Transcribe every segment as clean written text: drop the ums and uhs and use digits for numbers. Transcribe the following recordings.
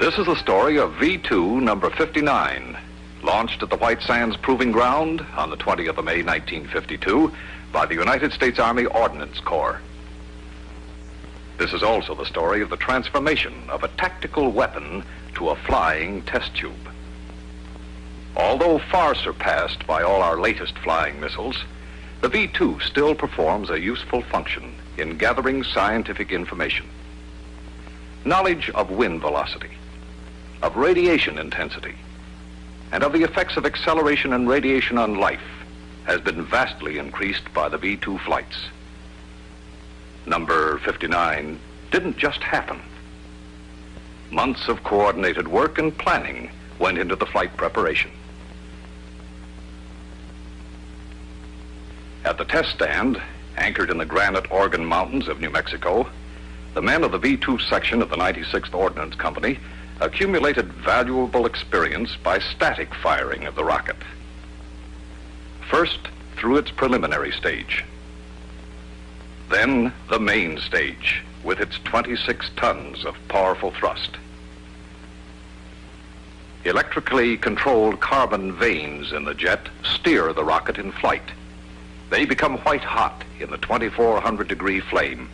This is the story of V2 number 59, launched at the White Sands Proving Ground on the 20th of May, 1952, by the United States Army Ordnance Corps. This is also the story of the transformation of a tactical weapon to a flying test tube. Although far surpassed by all our latest flying missiles, the V2 still performs a useful function in gathering scientific information. Knowledge of wind velocity, of radiation intensity, and of the effects of acceleration and radiation on life has been vastly increased by the V2 flights. Number 59 didn't just happen. Months of coordinated work and planning went into the flight preparation. At the test stand, anchored in the granite Organ Mountains of New Mexico, the men of the V2 section of the 96th Ordnance Company accumulated valuable experience by static firing of the rocket. First, through its preliminary stage. Then, the main stage, with its 26 tons of powerful thrust. Electrically controlled carbon vanes in the jet steer the rocket in flight. They become white hot in the 2,400-degree flame.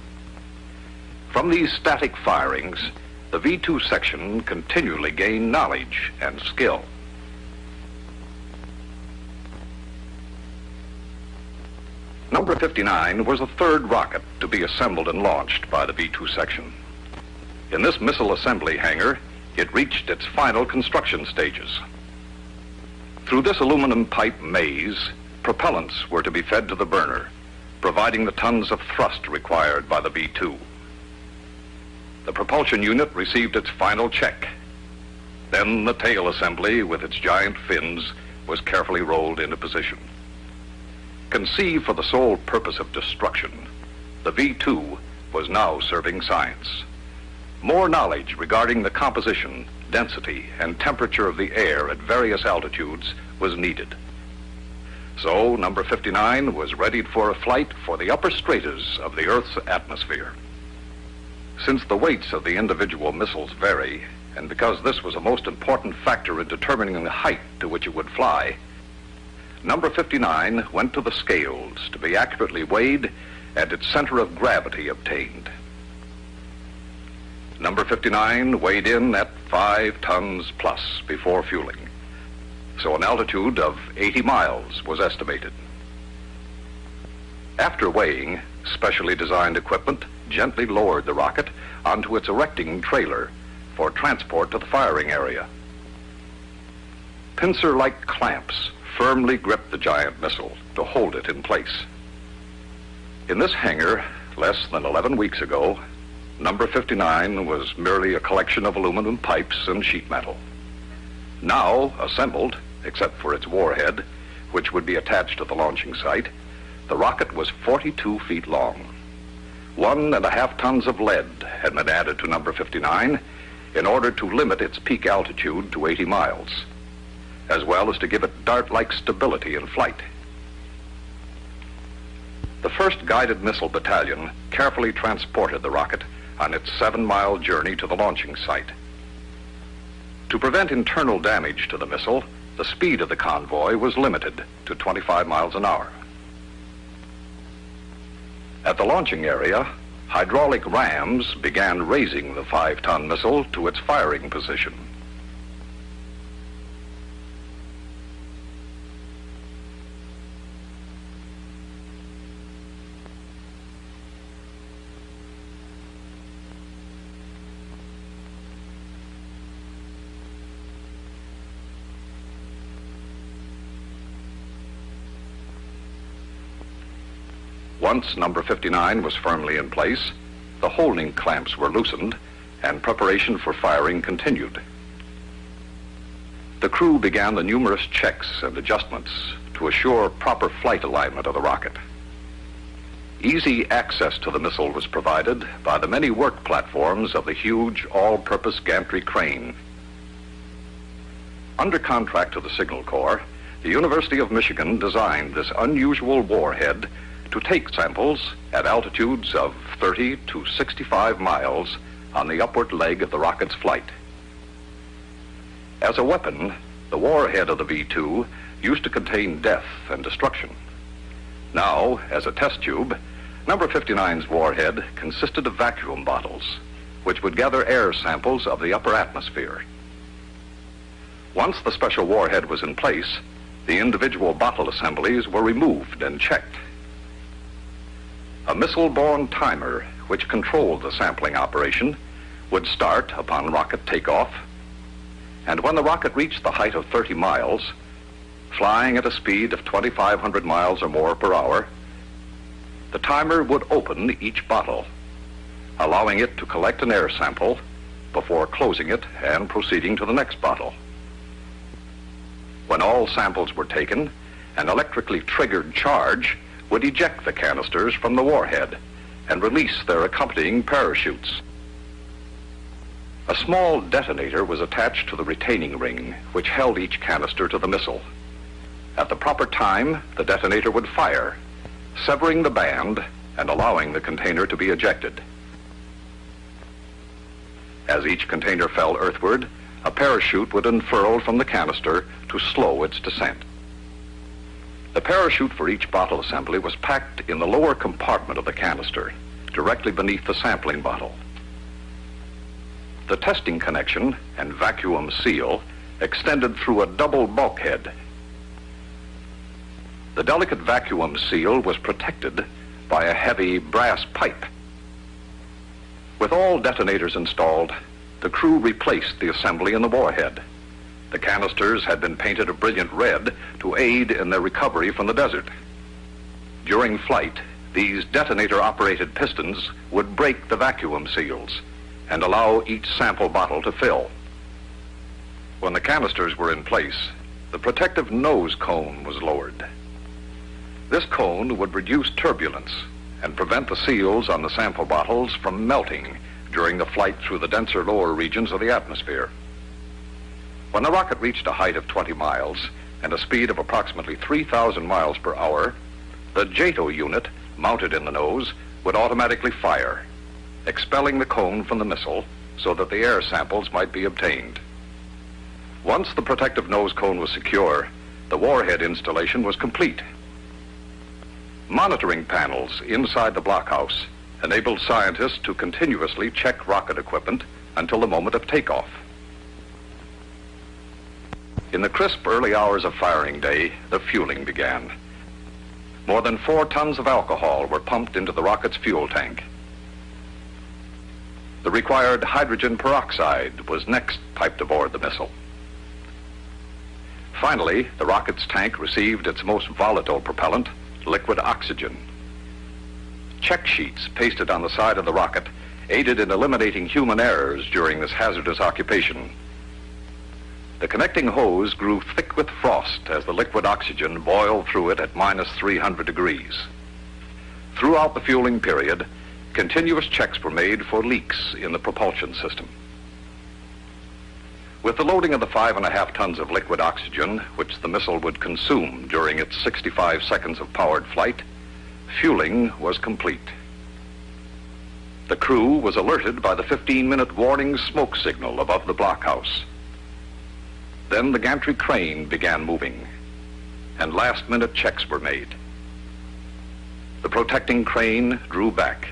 From these static firings, the V2 section continually gained knowledge and skill. Number 59 was the third rocket to be assembled and launched by the V2 section. In this missile assembly hangar, it reached its final construction stages. Through this aluminum pipe maze, propellants were to be fed to the burner, providing the tons of thrust required by the V2. The propulsion unit received its final check. Then the tail assembly with its giant fins was carefully rolled into position. Conceived for the sole purpose of destruction, the V2 was now serving science. More knowledge regarding the composition, density, and temperature of the air at various altitudes was needed. So, number 59 was readied for a flight for the upper stratas of the Earth's atmosphere. Since the weights of the individual missiles vary, and because this was a most important factor in determining the height to which it would fly, number 59 went to the scales to be accurately weighed and its center of gravity obtained. Number 59 weighed in at 5 tons plus before fueling, so an altitude of 80 miles was estimated. After weighing, specially designed equipment gently lowered the rocket onto its erecting trailer for transport to the firing area. Pincer-like clamps firmly gripped the giant missile to hold it in place. In this hangar, less than 11 weeks ago, number 59 was merely a collection of aluminum pipes and sheet metal. Now, assembled, except for its warhead, which would be attached to the launching site, the rocket was 42 feet long. 1.5 tons of lead had been added to number 59 in order to limit its peak altitude to 80 miles, as well as to give it dart-like stability in flight. The 1st Guided Missile Battalion carefully transported the rocket on its 7-mile journey to the launching site. To prevent internal damage to the missile, the speed of the convoy was limited to 25 miles an hour. At the launching area, hydraulic rams began raising the 5-ton missile to its firing position. Once number 59 was firmly in place, the holding clamps were loosened and preparation for firing continued. The crew began the numerous checks and adjustments to assure proper flight alignment of the rocket. Easy access to the missile was provided by the many work platforms of the huge all-purpose gantry crane. Under contract to the Signal Corps, the University of Michigan designed this unusual warhead to take samples at altitudes of 30 to 65 miles on the upward leg of the rocket's flight. As a weapon, the warhead of the V-2 used to contain death and destruction. Now, as a test tube, No. 59's warhead consisted of vacuum bottles, which would gather air samples of the upper atmosphere. Once the special warhead was in place, the individual bottle assemblies were removed and checked. A missile-borne timer, which controlled the sampling operation, would start upon rocket takeoff, and when the rocket reached the height of 30 miles, flying at a speed of 2,500 miles or more per hour, the timer would open each bottle, allowing it to collect an air sample before closing it and proceeding to the next bottle. When all samples were taken, an electrically triggered charge would eject the canisters from the warhead and release their accompanying parachutes. A small detonator was attached to the retaining ring, which held each canister to the missile. At the proper time, the detonator would fire, severing the band and allowing the container to be ejected. As each container fell earthward, a parachute would unfurl from the canister to slow its descent. The parachute for each bottle assembly was packed in the lower compartment of the canister, directly beneath the sampling bottle. The testing connection and vacuum seal extended through a double bulkhead. The delicate vacuum seal was protected by a heavy brass pipe. With all detonators installed, the crew replaced the assembly in the warhead. The canisters had been painted a brilliant red to aid in their recovery from the desert. During flight, these detonator-operated pistons would break the vacuum seals and allow each sample bottle to fill. When the canisters were in place, the protective nose cone was lowered. This cone would reduce turbulence and prevent the seals on the sample bottles from melting during the flight through the denser lower regions of the atmosphere. When the rocket reached a height of 20 miles and a speed of approximately 3,000 miles per hour, the JATO unit mounted in the nose would automatically fire, expelling the cone from the missile so that the air samples might be obtained. Once the protective nose cone was secure, the warhead installation was complete. Monitoring panels inside the blockhouse enabled scientists to continuously check rocket equipment until the moment of takeoff. In the crisp early hours of firing day, the fueling began. More than 4 tons of alcohol were pumped into the rocket's fuel tank. The required hydrogen peroxide was next piped aboard the missile. Finally, the rocket's tank received its most volatile propellant, liquid oxygen. Check sheets pasted on the side of the rocket aided in eliminating human errors during this hazardous occupation. The connecting hose grew thick with frost as the liquid oxygen boiled through it at -300 degrees. Throughout the fueling period, continuous checks were made for leaks in the propulsion system. With the loading of the 5.5 tons of liquid oxygen, which the missile would consume during its 65 seconds of powered flight, fueling was complete. The crew was alerted by the 15-minute warning smoke signal above the blockhouse. Then the gantry crane began moving, and last-minute checks were made. The protecting crane drew back.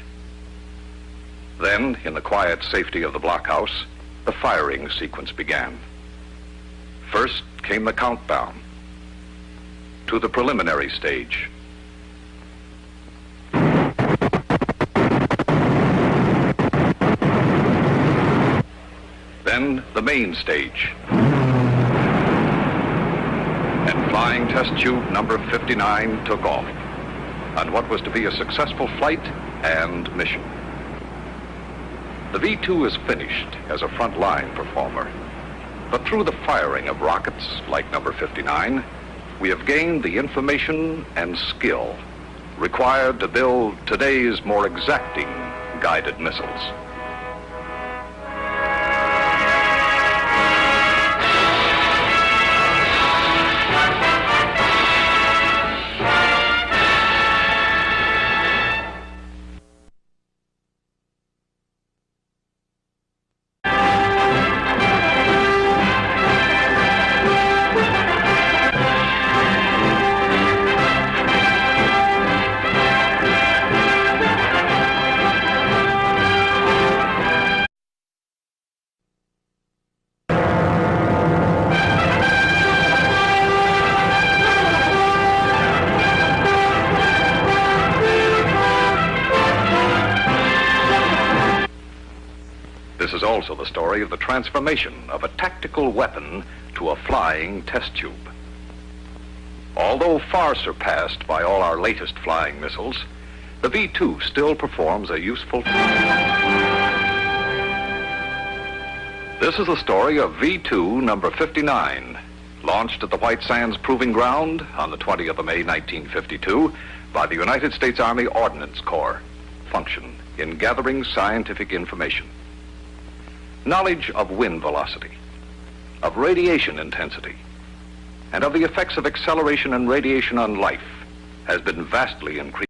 Then, in the quiet safety of the blockhouse, the firing sequence began. First came the countdown to the preliminary stage. Then the main stage. And flying test tube number 59 took off on what was to be a successful flight and mission. The V-2 is finished as a front-line performer, but through the firing of rockets like number 59, we have gained the information and skill required to build today's more exacting guided missiles. also the story of the transformation of a tactical weapon to a flying test tube. Although far surpassed by all our latest flying missiles, the V-2 still performs a useful This is the story of V-2 number 59, launched at the White Sands Proving Ground on the 20th of May, 1952, by the United States Army Ordnance Corps, function in gathering scientific information. Knowledge of wind velocity, of radiation intensity, and of the effects of acceleration and radiation on life has been vastly increased.